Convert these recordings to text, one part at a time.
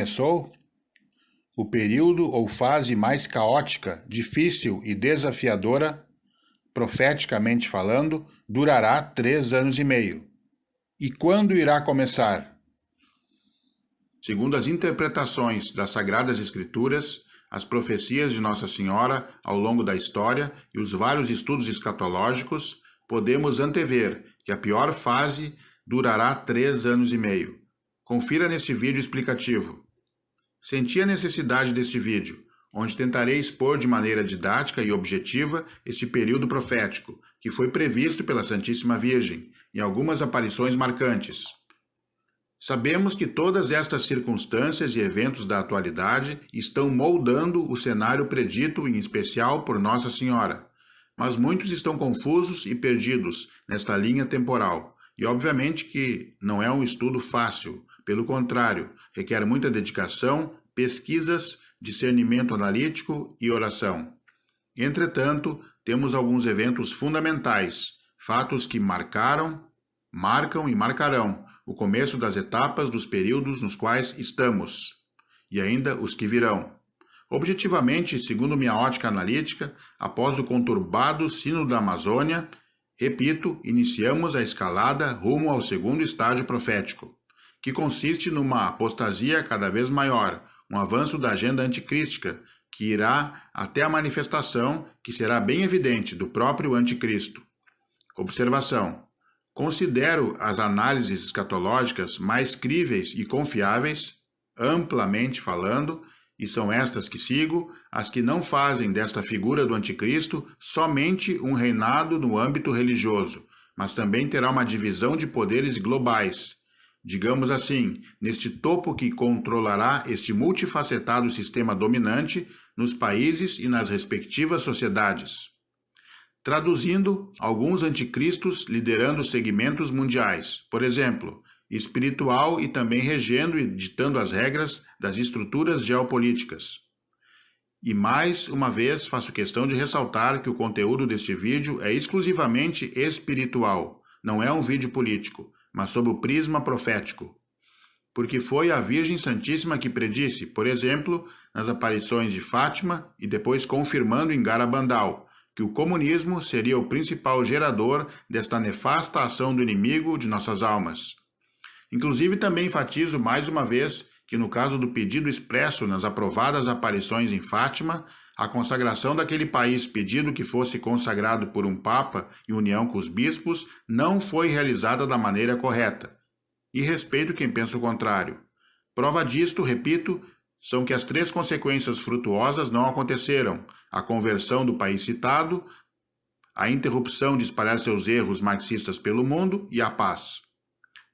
Começou, o período ou fase mais caótica, difícil e desafiadora, profeticamente falando, durará 3 anos e meio. E quando irá começar? Segundo as interpretações das Sagradas Escrituras, as profecias de Nossa Senhora ao longo da história e os vários estudos escatológicos, podemos antever que a pior fase durará 3 anos e meio. Confira neste vídeo explicativo. Senti a necessidade deste vídeo, onde tentarei expor de maneira didática e objetiva este período profético, que foi previsto pela Santíssima Virgem, em algumas aparições marcantes. Sabemos que todas estas circunstâncias e eventos da atualidade estão moldando o cenário predito, em especial por Nossa Senhora, mas muitos estão confusos e perdidos nesta linha temporal, e obviamente que não é um estudo fácil. Pelo contrário, requer muita dedicação, pesquisas, discernimento analítico e oração. Entretanto, temos alguns eventos fundamentais, fatos que marcam e marcarão o começo das etapas dos períodos nos quais estamos, e ainda os que virão. Objetivamente, segundo minha ótica analítica, após o conturbado Sínodo da Amazônia, repito, iniciamos a escalada rumo ao segundo estágio profético, que consiste numa apostasia cada vez maior, um avanço da agenda anticrística, que irá até a manifestação, que será bem evidente, do próprio anticristo. Observação. Considero as análises escatológicas mais críveis e confiáveis, amplamente falando, e são estas que sigo, as que não fazem desta figura do anticristo somente um reinado no âmbito religioso, mas também terá uma divisão de poderes globais. Digamos assim, neste topo que controlará este multifacetado sistema dominante nos países e nas respectivas sociedades. Traduzindo, alguns anticristos liderando segmentos mundiais, por exemplo, espiritual e também regendo e ditando as regras das estruturas geopolíticas. E mais uma vez faço questão de ressaltar que o conteúdo deste vídeo é exclusivamente espiritual, não é um vídeo político, mas sob o prisma profético. Porque foi a Virgem Santíssima que predisse, por exemplo, nas aparições de Fátima e depois confirmando em Garabandal, que o comunismo seria o principal gerador desta nefasta ação do inimigo de nossas almas. Inclusive também enfatizo mais uma vez que no caso do pedido expresso nas aprovadas aparições em Fátima, a consagração daquele país pedido que fosse consagrado por um papa em união com os bispos não foi realizada da maneira correta. E respeito quem pensa o contrário. Prova disto, repito, são que as 3 consequências frutuosas não aconteceram: a conversão do país citado, a interrupção de espalhar seus erros marxistas pelo mundo e a paz.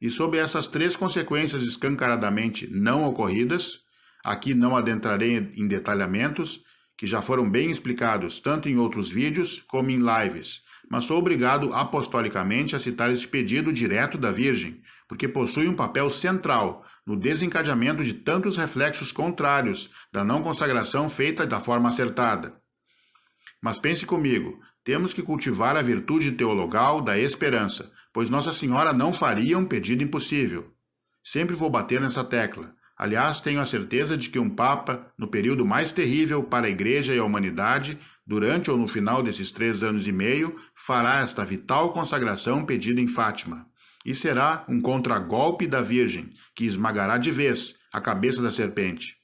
E sob essas 3 consequências escancaradamente não ocorridas, aqui não adentrarei em detalhamentos, que já foram bem explicados tanto em outros vídeos como em lives, mas sou obrigado apostolicamente a citar este pedido direto da Virgem, porque possui um papel central no desencadeamento de tantos reflexos contrários da não consagração feita da forma acertada. Mas pense comigo, temos que cultivar a virtude teologal da esperança, pois Nossa Senhora não faria um pedido impossível. Sempre vou bater nessa tecla. Aliás, tenho a certeza de que um Papa, no período mais terrível para a Igreja e a humanidade, durante ou no final desses 3 anos e meio, fará esta vital consagração pedida em Fátima. E será um contragolpe da Virgem, que esmagará de vez a cabeça da serpente.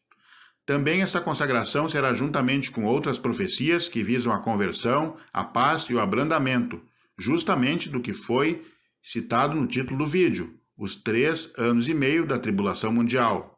Também esta consagração será juntamente com outras profecias que visam a conversão, a paz e o abrandamento, justamente do que foi citado no título do vídeo, os 3 anos e meio da tribulação mundial.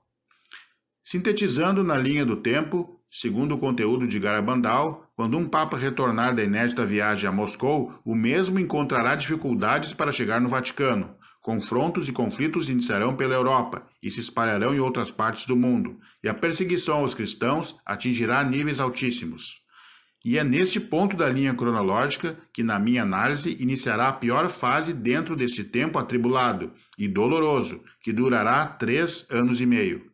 Sintetizando na linha do tempo, segundo o conteúdo de Garabandal, quando um Papa retornar da inédita viagem a Moscou, o mesmo encontrará dificuldades para chegar no Vaticano. Confrontos e conflitos iniciarão pela Europa e se espalharão em outras partes do mundo, e a perseguição aos cristãos atingirá níveis altíssimos. E é neste ponto da linha cronológica que, na minha análise, iniciará a pior fase dentro deste tempo atribulado e doloroso, que durará 3 anos e meio.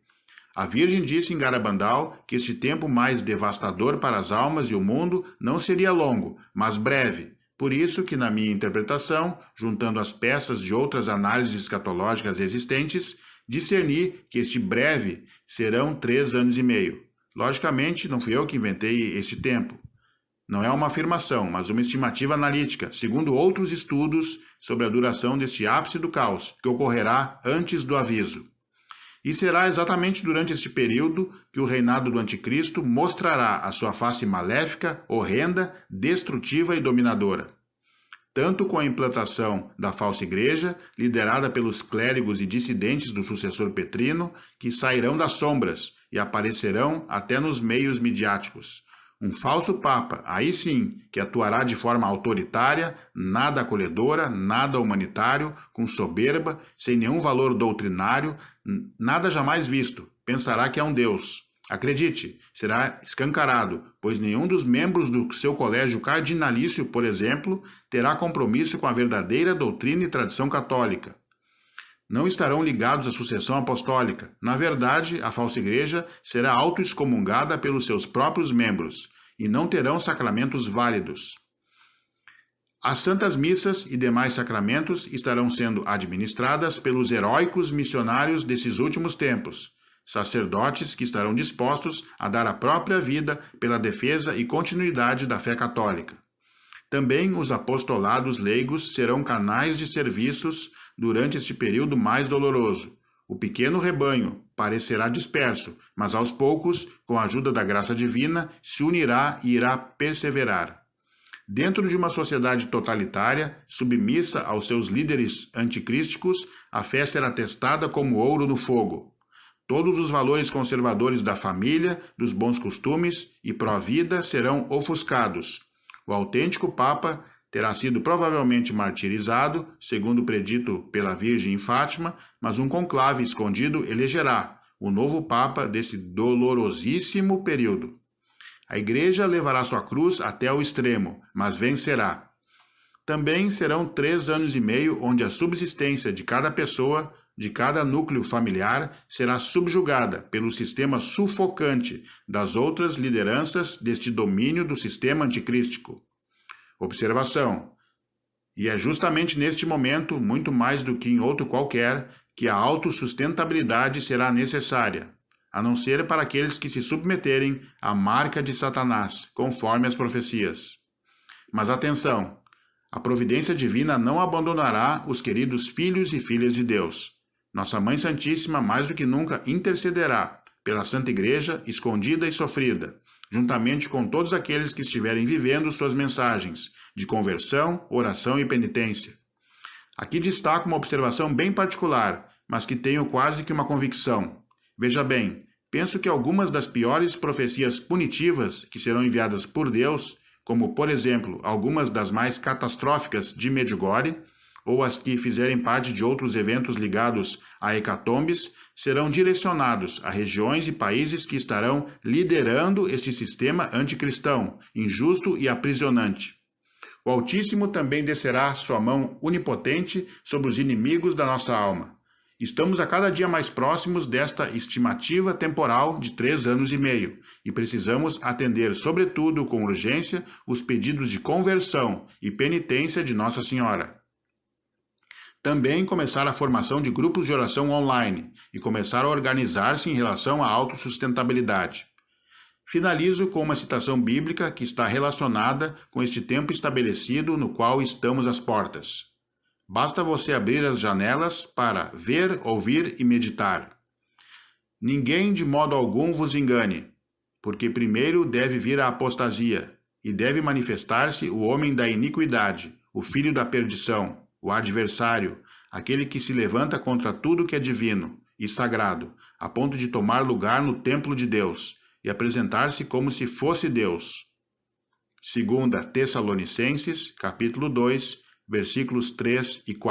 A Virgem disse em Garabandal que este tempo mais devastador para as almas e o mundo não seria longo, mas breve. Por isso que, na minha interpretação, juntando as peças de outras análises escatológicas existentes, discerni que este breve serão 3 anos e meio. Logicamente, não fui eu que inventei este tempo. Não é uma afirmação, mas uma estimativa analítica, segundo outros estudos sobre a duração deste ápice do caos, que ocorrerá antes do aviso. E será exatamente durante este período que o reinado do anticristo mostrará a sua face maléfica, horrenda, destrutiva e dominadora. Tanto com a implantação da falsa igreja, liderada pelos clérigos e dissidentes do sucessor petrino, que sairão das sombras e aparecerão até nos meios midiáticos. Um falso papa, aí sim, que atuará de forma autoritária, nada acolhedora, nada humanitário, com soberba, sem nenhum valor doutrinário, nada jamais visto. Pensará que é um Deus. Acredite, será escancarado, pois nenhum dos membros do seu colégio cardinalício, por exemplo, terá compromisso com a verdadeira doutrina e tradição católica. Não estarão ligados à sucessão apostólica. Na verdade, a falsa igreja será auto-excomungada pelos seus próprios membros e não terão sacramentos válidos. As santas missas e demais sacramentos estarão sendo administradas pelos heróicos missionários desses últimos tempos, sacerdotes que estarão dispostos a dar a própria vida pela defesa e continuidade da fé católica. Também os apostolados leigos serão canais de serviços durante este período mais doloroso. O pequeno rebanho parecerá disperso, mas aos poucos, com a ajuda da graça divina, se unirá e irá perseverar. Dentro de uma sociedade totalitária, submissa aos seus líderes anticrísticos, a fé será testada como ouro no fogo. Todos os valores conservadores da família, dos bons costumes e pró-vida serão ofuscados. O autêntico Papa terá sido provavelmente martirizado, segundo predito pela Virgem em Fátima, mas um conclave escondido elegerá o novo Papa desse dolorosíssimo período. A Igreja levará sua cruz até o extremo, mas vencerá. Também serão 3 anos e meio onde a subsistência de cada pessoa, de cada núcleo familiar, será subjugada pelo sistema sufocante das outras lideranças deste domínio do sistema anticrístico. Observação. E é justamente neste momento, muito mais do que em outro qualquer, que a autossustentabilidade será necessária, a não ser para aqueles que se submeterem à marca de Satanás, conforme as profecias. Mas atenção, a providência divina não abandonará os queridos filhos e filhas de Deus. Nossa Mãe Santíssima, mais do que nunca, intercederá pela Santa Igreja escondida e sofrida, juntamente com todos aqueles que estiverem vivendo suas mensagens de conversão, oração e penitência. Aqui destaco uma observação bem particular, mas que tenho quase que uma convicção. Veja bem, penso que algumas das piores profecias punitivas que serão enviadas por Deus, como, por exemplo, algumas das mais catastróficas de Medjugorje, ou as que fizerem parte de outros eventos ligados a hecatombes, serão direcionados a regiões e países que estarão liderando este sistema anticristão, injusto e aprisionante. O Altíssimo também descerá sua mão onipotente sobre os inimigos da nossa alma. Estamos a cada dia mais próximos desta estimativa temporal de 3 anos e meio, e precisamos atender, sobretudo com urgência, os pedidos de conversão e penitência de Nossa Senhora. Também começar a formação de grupos de oração online e começar a organizar-se em relação à autossustentabilidade. Finalizo com uma citação bíblica que está relacionada com este tempo estabelecido no qual estamos às portas. Basta você abrir as janelas para ver, ouvir e meditar. Ninguém de modo algum vos engane, porque primeiro deve vir a apostasia, e deve manifestar-se o homem da iniquidade, o filho da perdição, o adversário, aquele que se levanta contra tudo que é divino e sagrado, a ponto de tomar lugar no templo de Deus e apresentar-se como se fosse Deus. 2 Tessalonicenses, capítulo 2, versículos 3 e 4.